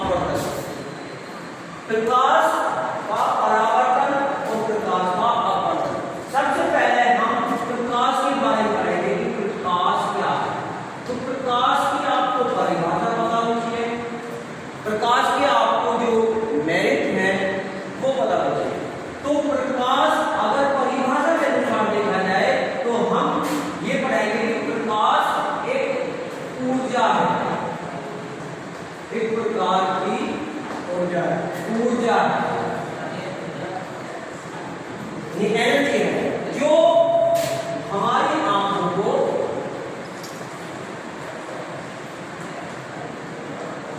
अपवर्तन। प्रकाश का परावर्तन और प्रकाश का अपवर्तन। सबसे पहले हम प्रकाश के बारे में पढ़ेंगे कि प्रकाश क्या है। तो प्रकाश की आपको परिभाषा पता होनी चाहिए, प्रकाश के आपको जो मेरिट है वो पता होना चाहिए। तो प्रकाश अगर परिभाषा के अनुसार देखा जाए तो हम ये पढ़ेंगे कि प्रकाश एक ऊर्जा है, एक प्रकार की ऊर्जा है, ये एनर्जी है जो हमारी आंखों को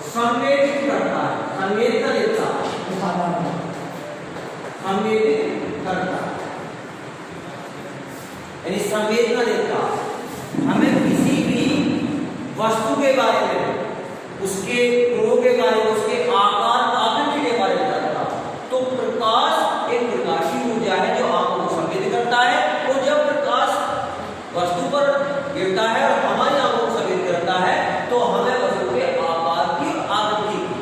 संवेदित करता है, संवेदना देता है, संवेदित करता है, यानी संवेदना देता है। हमें किसी भी वस्तु के बारे में, उसके गुणों के बारे में, उसके आकार आकृति के बारे में बताता है। तो प्रकाश एक प्रकार की ऊर्जा है जो आंखों को संवेदित करता है। तो जब प्रकाश वस्तु पर गिरता है और हमारी आंखों को संवेदित करता है तो हमें वस्तु के आकार की आकृति की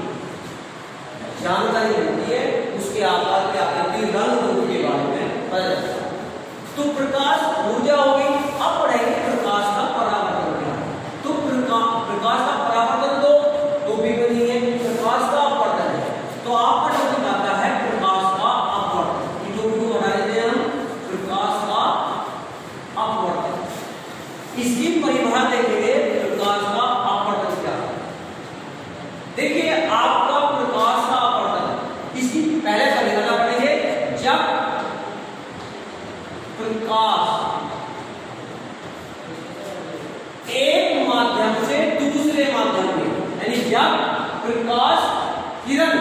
जानकारी मिलती है, उसके आकार की आकृति, रंग रूप के बारे में पता चलता है। तो प्रकाश ऊर्जा होगी। अब पढ़ेंगे प्रकाश का परावर्तन क्या है। तो प्रकाश का परावर्तन तो भी नहीं है, प्रकाश का अपवर्तन है। तो आपका टॉपिक आता है प्रकाश का अपवर्तन। ये टॉपिक को बता देते हैं हम, प्रकाश का अपवर्तन। इसकी परिभाषा देखेंगे प्रकाश का अपवर्तन क्या है। देखिए आपका प्रकाश का अपवर्तन, इसकी पहले परिभाषा पढ़ेंगे। जब प्रकाश एक माध्यम से दूसरे माध्यम में, यानी जब प्रकाश किरण,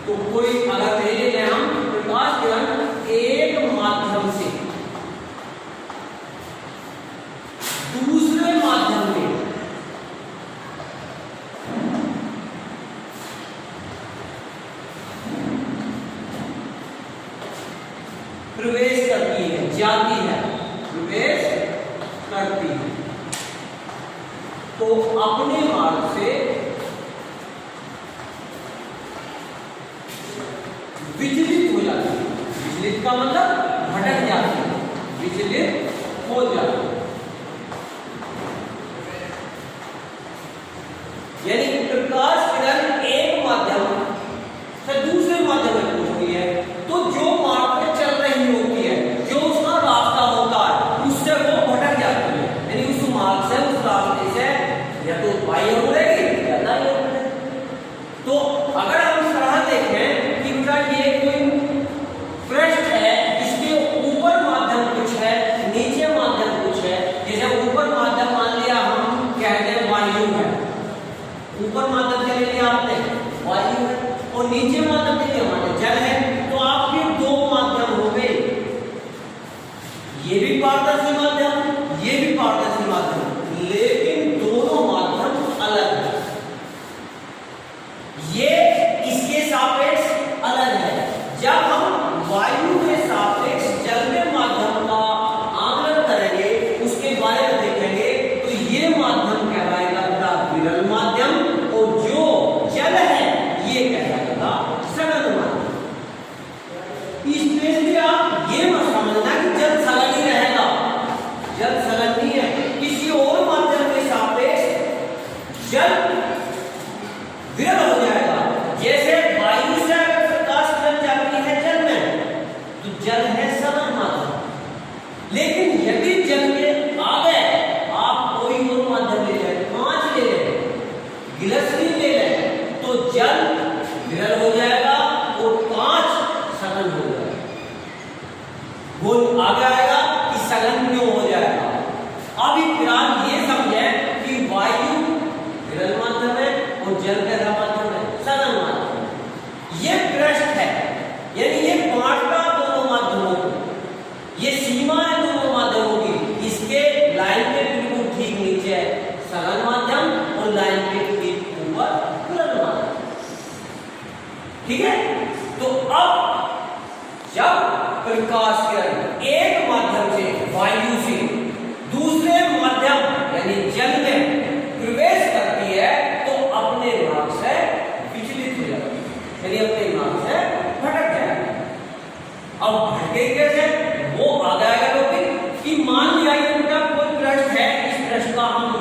तो कोई अगर ले लेते हैं हम प्रकाश किरण एक माध्यम से दूसरे माध्यम में प्रवेश करती है, जाती है, प्रवेश करती है, तो अपने मार्ग से विचलित हो जाती है। विचलित का मतलब भटक जाती है, विचलित हो जाती है। यानी प्रकाश किरण एक माध्यम से दूसरे माध्यम में पहुंचती है, तो जो मार्ग पे चल रही होती है, जो उसका रास्ता होता है, उससे वो भटक जाती है। यानी उस मार्ग से, उस रास्ते से या तो बाई हो रहेगी या दाई हो रहेगी। तो अगर हम इस तरह देखें कि उनका ये कोई पृष्ठ है, इसके ऊपर माध्यम कुछ है, नीचे माध्यम कुछ है। जैसे ऊपर माध्यम मान लिया हम कहते हैं वायु है, ऊपर माध्यम क्या ले लिया आपने, वायु है, और नीचे माध्यम ले लिया हमारे जल है। तो आपके दो माध्यम हो गए, ये भी पारदर्शी माध्यम, ये भी पारदर्शी माध्यम, लेकिन दोनों माध्यम अलग है। ये इसके सापेक्ष अलग है,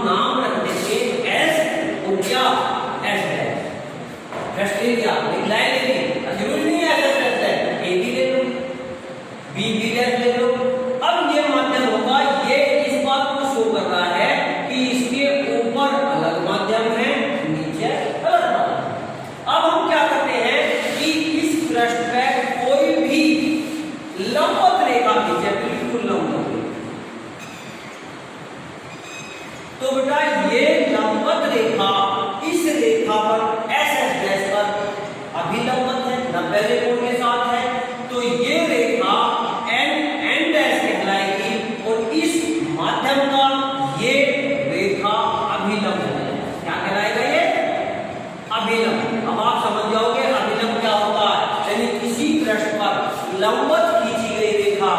नाम रख देंगे एस और क्या एस डैश क्राइटेरिया लाइन लेनी जरूरी नहीं है एस डैश है ए भी ले लो बी बी डैश ले लो। अब ये माध्यम होगा, ये इस बात को शो कर रहा है कि इसके ऊपर अलग माध्यम है, नीचे अलग माध्यम। अब हम क्या करते हैं कि इस पृष्ठ पे कोई भी लंबवत रेखा खींचे, बिल्कुल लंबवत। तो बेटा ये लंबवत रेखा इस रेखा पर एस एस डैश पर अभिलंबत है, 90 कोण के साथ है। तो ये रेखा एन डैश कहलाएगी और इस माध्यम का ये रेखा अभिलंब है। क्या कहलाएगा ये? अभिलंब। अब आप समझ जाओगे अभिलंब क्या होता है, यानी किसी पृष्ठ पर लंबवत खींची गई रेखा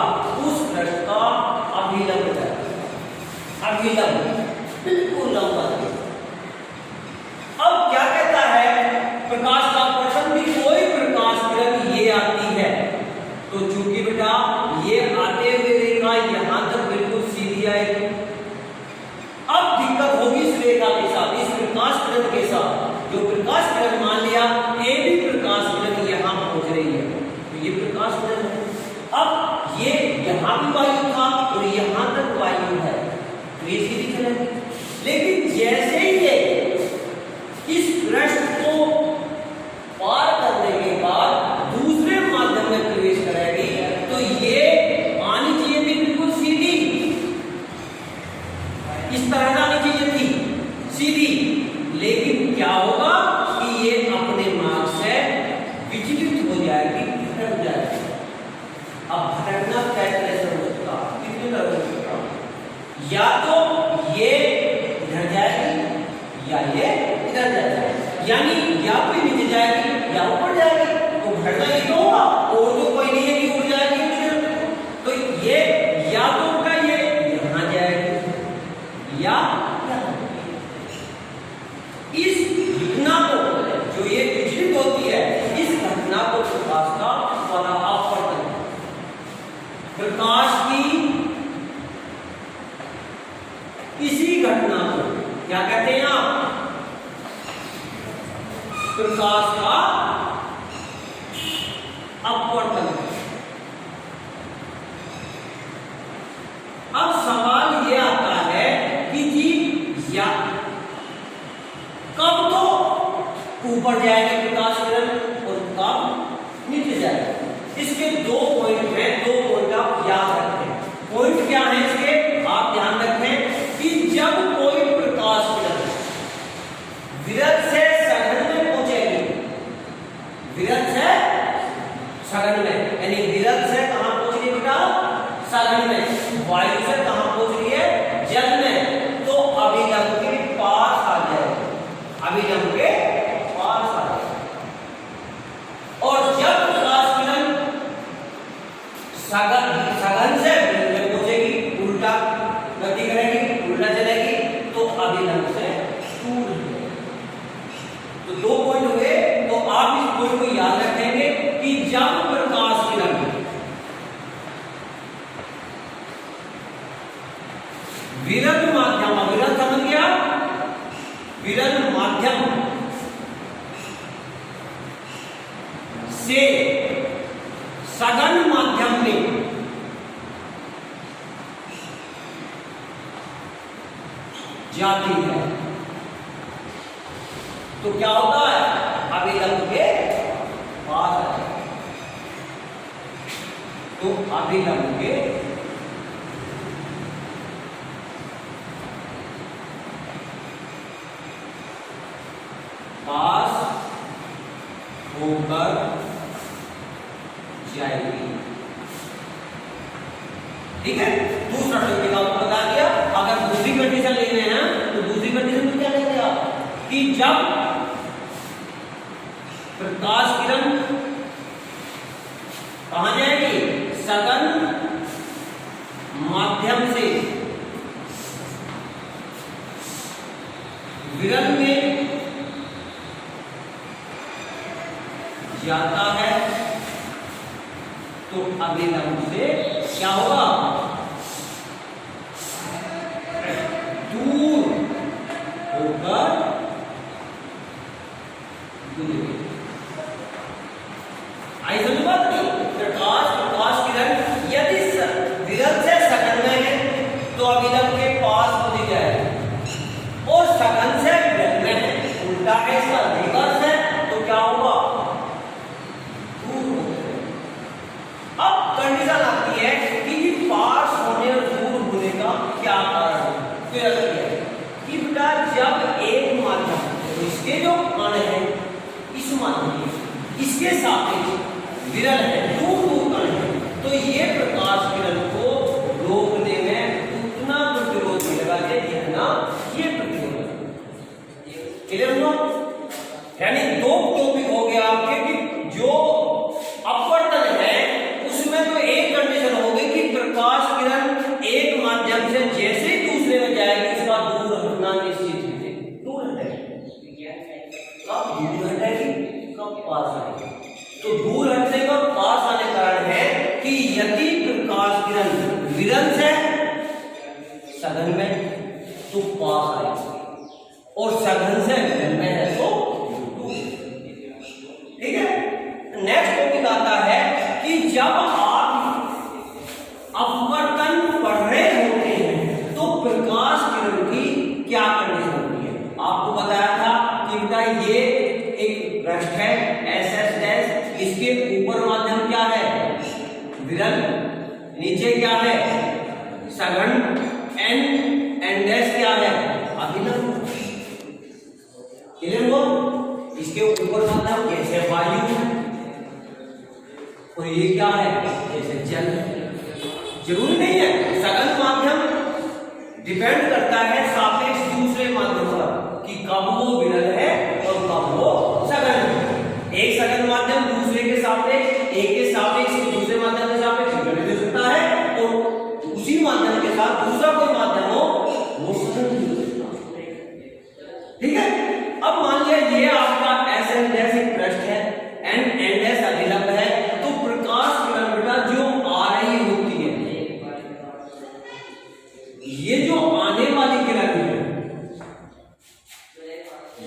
उस पृष्ठ का अभिलंब है। अभिलंब बिल्कुल लंबवत। अब क्या कहता है प्रकाश का अपवर्तन भी, कोई प्रकाश किरण ये आती है तो चूंकि बेटा ये आते हुए रेखा यहां तक बिल्कुल सीधी आएगी। अब दिक्कत होगी इस रेखा के साथ, इस प्रकाश किरण के साथ। जो प्रकाश किरण मान लिया ए भी प्रकाश किरण यहां पहुंच रही है तो ये प्रकाश किरण है। अब ये यहां भी वायु था और यहां तक वायु है तो ये सीधी चलेगी। लेकिन जैसे ही ये इस पृष्ठ को पार करने के बाद दूसरे माध्यम में प्रवेश करेगी तो ये आनी चाहिए थी बिल्कुल सीधी, इस तरह आनी चाहिए थी सीधी। लेकिन क्या होगा कि ये अपने मार्ग से विचलित हो जाएगी, भटक जाएगी। अब भटकना कैसे हो सकता, कितने तरह हो सकता, या तो ये इधर जाएगी या ये इधर जाएगी, यानी या कोई नीचे जाएगी या ऊपर जाएगी। तो भटकना ये तो होगा, और तो कोई नहीं है कि उड़ जाएगी। तो ये या तो उनका ये यहां जाएगी या इस घटना को, जो ये विचलित होती है, इस घटना को प्रकाश का अपवर्तन, प्रकाश की इसी घटना को क्या कहते हैं आप? प्रकाश का अपवर्तन। अब सवाल ये आता है कि जी या कब तो ऊपर जाएगा प्रकाश किरण और कब नीचे जाएगा। इसके दो पॉइंट हैं, दो पॉइंट आप याद रखें। पॉइंट क्या है इसके, आप ध्यान रखें कि जब कोई प्रकाश किरण विरत से सघन में पहुंचेगी, विरत से सघन में, यानी विरत से कहां पहुंच रही है बेटा? सघन में। वायु से कहां पहुंच रही है? जल में। तो अभिलंब के पास आ जाएगी, अभिलंब के पास आ जाएगी। और जब प्रकाश किरण सघन से विरत में पहुंचेगी, उल्टा गति करेगी, उल्टा चलेगी, तो अभिलंब से दूर जाएगी। तो दो पॉइंट हुए। तो आप इस पॉइंट को याद रखेंगे कि जब प्रकाश किरण विरल माध्यम, विरल समझ गया, विरल माध्यम से सघन माध्यम में जाती है तो क्या होता है? अभिलंब के पास आ जाए। तो अभिलंब के पास होकर जाएगी। ठीक है, दूसरा टॉपिक आपको बता दिया। अगर दूसरी कंडीशन लेने हैं तो दूसरी कंडीशन में क्या लेंगे आप कि जब प्रकाश किरण कहां जाएगी? सघन माध्यम से विरल में जाता है तो अभिलंब से क्या होगा? दूर जब एक माध्यम, तो इसके जो कण है इस माध्यम इसके सापेक्ष विरल है, दूर दूर कण है, तो ये प्रकाश किरण को रोकने में उतना प्रतिरोध मिलेगा जितना ये प्रतिरोध। क्लियर हुआ? यानी दो टॉपिक हो गया आपके कि जो अपवर्तन है उसमें तो एक कंडीशन हो गई कि प्रकाश किरण एक माध्यम से जैसे ही दूसरे में जाएगी उसका दूर हटना निश्चित है। दूर हटेगी, कब दूर हटेगी, कब पास आएगी। तो दूर हटने का पास आने का कारण है कि यदि प्रकाश किरण विरल से सघन में तो पास आएगी और सघन से विरल में है तो दूर। ठीक है। नेक्स्ट टॉपिक आता है कि जब आप अपवर्तन पढ़ रहे होते हैं तो प्रकाश किरण की क्या कंडीशन होती है। आपको बताया था कि बेटा ये एक पृष्ठ है SS डैश, इसके ऊपर माध्यम क्या है, विरल, नीचे क्या है, सघन, N डैश क्या है, अभिलंब। क्लियर हो? इसके ऊपर माध्यम जैसे वायु है और ये क्या है, जैसे जल। जरूरी नहीं है, सघन माध्यम डिपेंड करता है सापेक्ष दूसरे माध्यम पर कि कब वो विरल है और कब वो सघन है। एक सघन माध्यम दूसरे के सापेक्ष, एक के सापेक्ष दूसरे माध्यम के सापेक्ष विरल हो सकता है और उसी माध्यम के साथ दूसरा कोई माध्यम हो वो सघन भी हो सकता है। ठीक है। अब मान लिया ये आपका SN डैश एक पृष्ठ है, N डैश अभिलंब है, तो प्रकाश किरण बेटा जो आ रही होती है, ये जो आने वाली किरण है,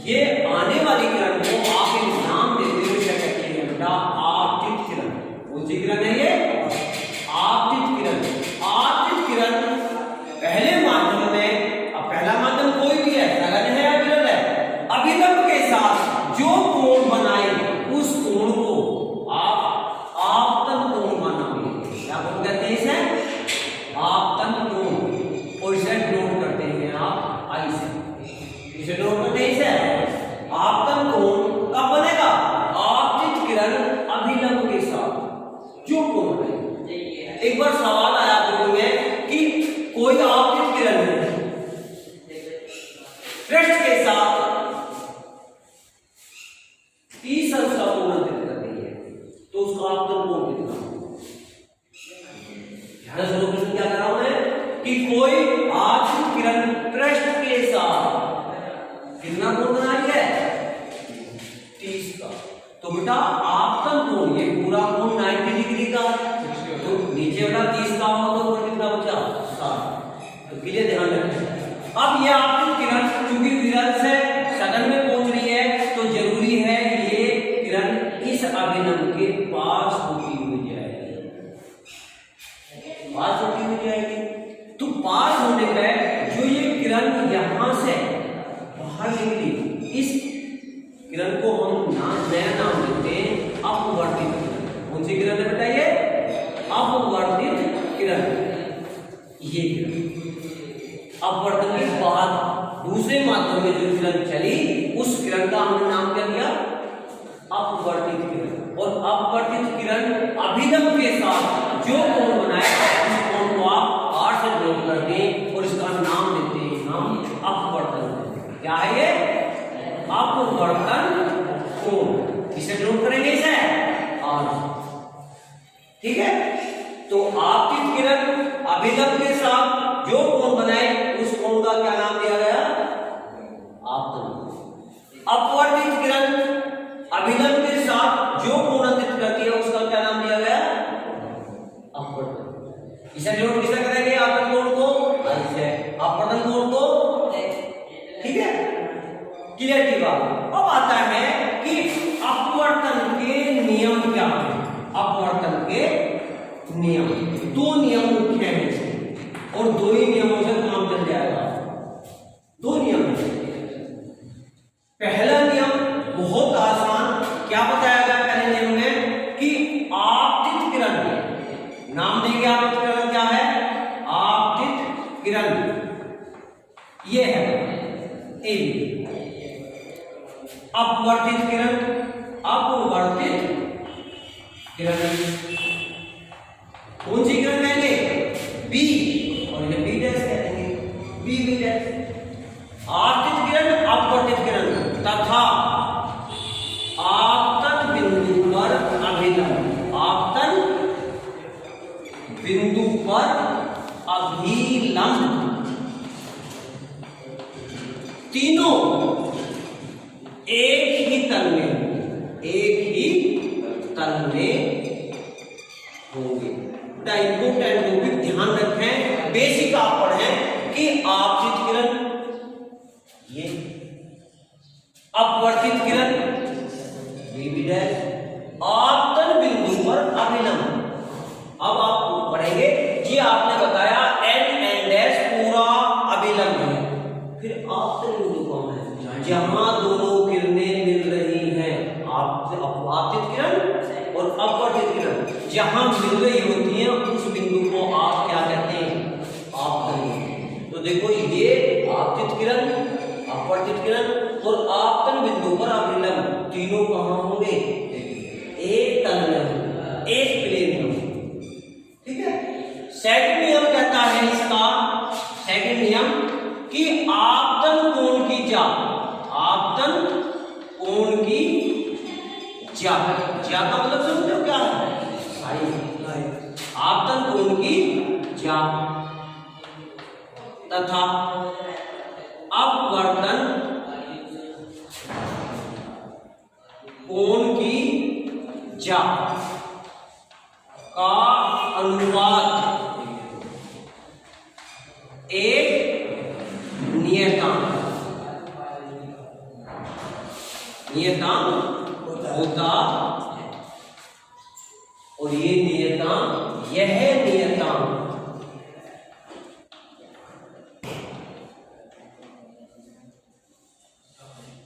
ये आने वाली किरण को आप एक नाम देते हुए क्या कहते हैं बेटा, आपतित किरण। कौन सी किरण है ये, आपतित किरण। आपतित किरण पहले माध्यम में, अब पहला माध्यम कोई भी है, सघन है या विरल है, अभिलंब के साथ जो कोण बनाए उस कोण को आप आपतन कोण मानेंगे। क्या कोण कहते हैं इसे, आपतन कोण। और इसे नोट करते हैं आप आई से, इसे नोट करते हैं इसे आपतन कोण कब बनेगा, आपतित किरण अभिलंब के साथ जो कोण बने। एक बार सवाल आया आपको में कि कोई आपतित किरण है पृष्ठ के साथ 30 अंश का कोण अंकित कर रही है तो उसका आपतन कोण कितना। ध्यान से प्रश्न क्या कर रहा हूं मैं कि कोई आपतित किरण पृष्ठ के साथ कितना कोण बना रही है, 30 का। तो बेटा आपतन कोण, ये पूरा कोण 90 डिग्री का, तो नीचे वाला 30 का होगा तो ऊपर कितना बचा, 60। तो क्लियर, ध्यान रखें। अब ये आपतित किरण क्योंकि विरल से सघन में पहुंच रही है तो जरूरी है ये किरण इस अभिलंब के पास होती हुई जाएगी, पास होती हुई जाएगी। तो पास होने पर जो ये किरण यहां से बाहर निकली, इस किरण को हम नया नाम देते हैं अपवर्तित किरण। कौन सी किरण है बेटा ये, अपवर्तित किरण। ये किरण अपवर्तन के बाद दूसरे माध्यम में जो किरण चली उस किरण का हमने नाम क्या दिया, अपवर्तित किरण। और अपवर्तित किरण अभिलंब के साथ जो कोण बनाए उस कोण को आप R से नोट कर दें और इसका नाम देते हैं हम अपवर्तन। क्या है ये, अपवर्तन कोण। इसे नोट करेंगे इसे R। ठीक है। तो आपतित किरण अभिलंब के साथ जो कोण बनाए उस कोण का क्या नाम दिया गया, आपतन। अपवर्तित किरण अभिलंब के साथ जो कोण अंकित करती है उसका क्या नाम दिया गया, अपवर्तन। इसे नोट किसे करेंगे, आपतन कोण को, ऐसे अपवर्तन कोण को। ठीक है, क्लियर की बात। अब आता है कि अपवर्तन के नियम क्या है। अपवर्तन के नियम, दो नियम मुख्य हैं और दो ही नियमों से काम चल जाएगा। दो नियम है। पहला नियम बहुत आसान, क्या बताया गया पहले नियम में कि आपतित किरण, नाम देंगे आपतित किरण क्या है, आपतित किरण ये है ए। अपवर्तित किरण, अपवर्तित किरण कौन सी किरण कहेंगे? बी, और इन्हें बी डैश कहेंगे, बी बी डैश। आपतित किरण, अपवर्तित किरण तथा आपतन बिंदु पर अभिलंब, आपतन बिंदु पर अभिलंब, तीनों एक ही तल में, एक ही तल में होंगे। इंपोर्टेंट टॉपिक ध्यान रखें, बेसिक आप पढ़ें कि आपतित किरण ये, अपवर्तित किरण बी डैश, आपतन बिंदु पर अभिलंब। अब आप पढ़ेंगे जी, आपने बताया एन डैश पूरा अभिलंब है, फिर आपतन बिंदु कौन है? जहां दोनों किरणें मिल रही हैं, आपतित किरण और अपवर्तित किरण जहां मिल रही होती हैं उस बिंदु को आप क्या कहते हैं? आपतन। तो देखो ये आपतित किरण, अपवर्तित किरण और आपतन बिंदु पर अभिलंब तीनों कहां होंगे? एक तल में, एक प्लेन में। ठीक है। सेकंड नियम कहता है इसका, सेकंड नियम कि आपतन कोण की जा, आपतन कोण की जा, जा का मतलब समझते हो क्या है? साइन। आपतन कोण की जा तथा अपवर्तन कोण की जा का अनुपात एक नियतांक होता और ये नियतांक, यह नियतांक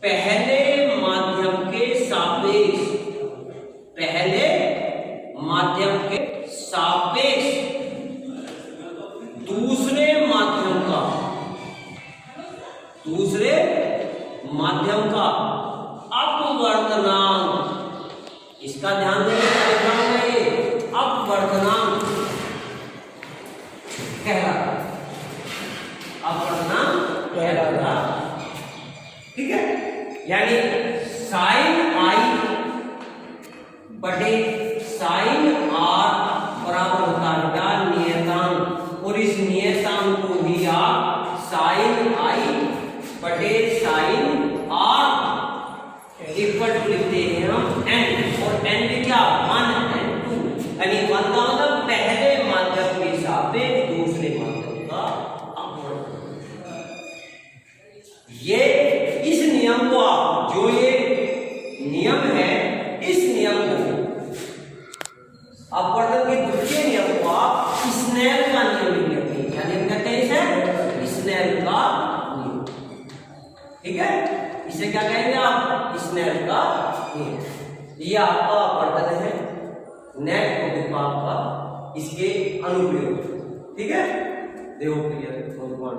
पहले माध्यम के सापेक्ष, पहले माध्यम के सापेक्ष दूसरे माध्यम का अपवर्तनांक, इसका ध्यान देना, अपवर्तनांक कहलाता, अपवर्तनांक कहलाता। ठीक है। यानी साइन आई बटे साइन आर बराबर होता है नियतांक, और इस नियतांक को ही आप साइन आई बटे साइन आर इक्वल टू लिखते हैं हम एन, और एन भी क्या? 1 एंड 2, यानी 1 का मतलब पहले माध्यम के सापेक्ष दूसरे माध्यम का अपवर्तन। ये इस नियम को आप, जो ये नियम है, इस नियम को, अपवर्तन के द्वितीय नियम को आप स्नेल का नियम लिखते हैं। क्या नियम कहते हैं इसे? स्नेल का नियम। ठीक है। इसे क्या कहेंगे आप? स्नेल का नियम। ये आपका अपवर्तन है, नेट टॉपिक आपका इसके अनुप्रयोग। ठीक है। देखो क्लियर, बहुत